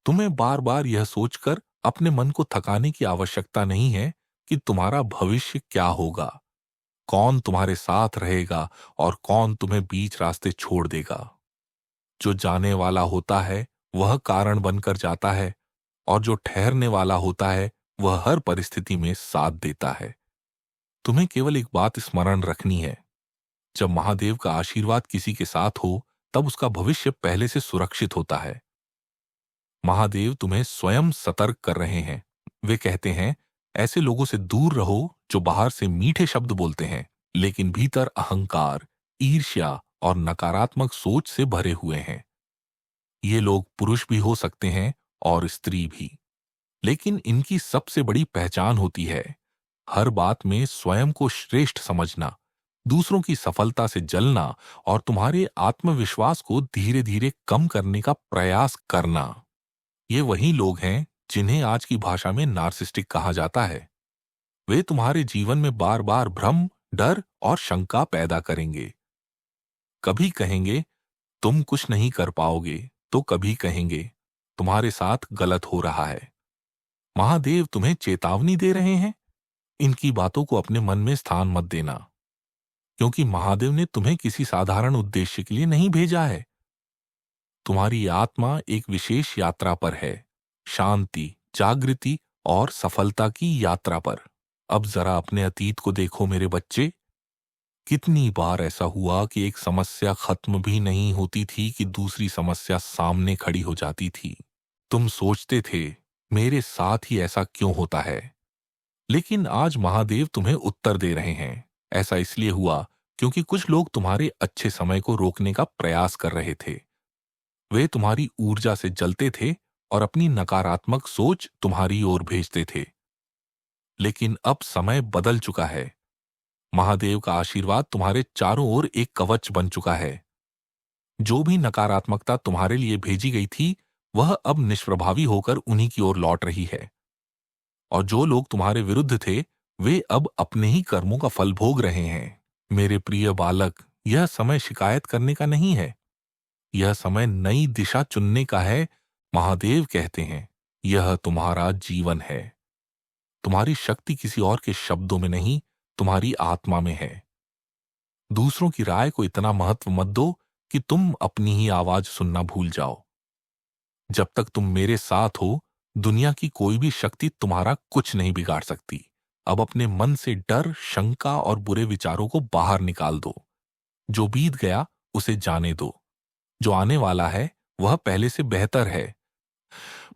तुम्हें बार बार यह सोचकर अपने मन को थकाने की आवश्यकता नहीं है कि तुम्हारा भविष्य क्या होगा, कौन तुम्हारे साथ रहेगा और कौन तुम्हें बीच रास्ते छोड़ देगा। जो जाने वाला होता है वह कारण बनकर जाता है, और जो ठहरने वाला होता है वह हर परिस्थिति में साथ देता है। तुम्हें केवल एक बात स्मरण रखनी है, जब महादेव का आशीर्वाद किसी के साथ हो तब उसका भविष्य पहले से सुरक्षित होता है। महादेव तुम्हें स्वयं सतर्क कर रहे हैं। वे कहते हैं, ऐसे लोगों से दूर रहो जो बाहर से मीठे शब्द बोलते हैं लेकिन भीतर अहंकार, ईर्ष्या और नकारात्मक सोच से भरे हुए हैं। ये लोग पुरुष भी हो सकते हैं और स्त्री भी, लेकिन इनकी सबसे बड़ी पहचान होती है हर बात में स्वयं को श्रेष्ठ समझना, दूसरों की सफलता से जलना और तुम्हारे आत्मविश्वास को धीरे धीरे कम करने का प्रयास करना। ये वही लोग हैं जिन्हें आज की भाषा में नार्सिस्टिक कहा जाता है। वे तुम्हारे जीवन में बार बार भ्रम, डर और शंका पैदा करेंगे। कभी कहेंगे तुम कुछ नहीं कर पाओगे, तो कभी कहेंगे तुम्हारे साथ गलत हो रहा है। महादेव तुम्हें चेतावनी दे रहे हैं, इनकी बातों को अपने मन में स्थान मत देना, क्योंकि महादेव ने तुम्हें किसी साधारण उद्देश्य के लिए नहीं भेजा है। तुम्हारी आत्मा एक विशेष यात्रा पर है, शांति, जागृति और सफलता की यात्रा पर। अब जरा अपने अतीत को देखो मेरे बच्चे। कितनी बार ऐसा हुआ कि एक समस्या खत्म भी नहीं होती थी कि दूसरी समस्या सामने खड़ी हो जाती थी। तुम सोचते थे मेरे साथ ही ऐसा क्यों होता है, लेकिन आज महादेव तुम्हें उत्तर दे रहे हैं। ऐसा इसलिए हुआ क्योंकि कुछ लोग तुम्हारे अच्छे समय को रोकने का प्रयास कर रहे थे। वे तुम्हारी ऊर्जा से जलते थे और अपनी नकारात्मक सोच तुम्हारी ओर भेजते थे। लेकिन अब समय बदल चुका है। महादेव का आशीर्वाद तुम्हारे चारों ओर एक कवच बन चुका है। जो भी नकारात्मकता तुम्हारे लिए भेजी गई थी वह अब निष्प्रभावी होकर उन्हीं की ओर लौट रही है, और जो लोग तुम्हारे विरुद्ध थे वे अब अपने ही कर्मों का फल भोग रहे हैं। मेरे प्रिय बालक, यह समय शिकायत करने का नहीं है, यह समय नई दिशा चुनने का है। महादेव कहते हैं, यह तुम्हारा जीवन है। तुम्हारी शक्ति किसी और के शब्दों में नहीं, तुम्हारी आत्मा में है। दूसरों की राय को इतना महत्व मत दो कि तुम अपनी ही आवाज सुनना भूल जाओ। जब तक तुम मेरे साथ हो, दुनिया की कोई भी शक्ति तुम्हारा कुछ नहीं बिगाड़ सकती। अब अपने मन से डर, शंका और बुरे विचारों को बाहर निकाल दो। जो बीत गया उसे जाने दो। जो आने वाला है वह पहले से बेहतर है।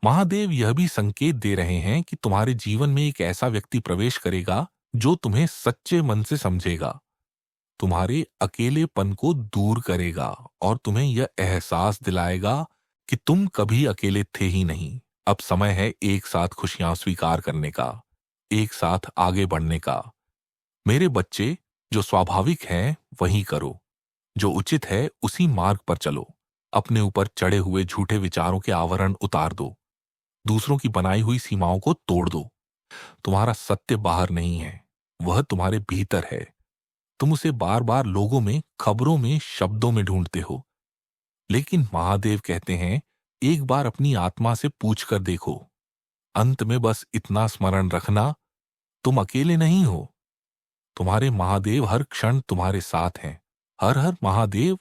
महादेव यह भी संकेत दे रहे हैं कि तुम्हारे जीवन में एक ऐसा व्यक्ति प्रवेश करेगा जो तुम्हें सच्चे मन से समझेगा, तुम्हारे अकेलेपन को दूर करेगा और तुम्हें यह एहसास दिलाएगा कि तुम कभी अकेले थे ही नहीं। अब समय है एक साथ खुशियां स्वीकार करने का, एक साथ आगे बढ़ने का। मेरे बच्चे, जो स्वाभाविक है वही करो, जो उचित है उसी मार्ग पर चलो। अपने ऊपर चढ़े हुए झूठे विचारों के आवरण उतार दो, दूसरों की बनाई हुई सीमाओं को तोड़ दो। तुम्हारा सत्य बाहर नहीं है, वह तुम्हारे भीतर है। तुम उसे बार बार लोगों में, खबरों में, शब्दों में ढूंढते हो, लेकिन महादेव कहते हैं, एक बार अपनी आत्मा से पूछ कर देखो। अंत में बस इतना स्मरण रखना, तुम अकेले नहीं हो। तुम्हारे महादेव हर क्षण तुम्हारे साथ हैं। हर हर महादेव।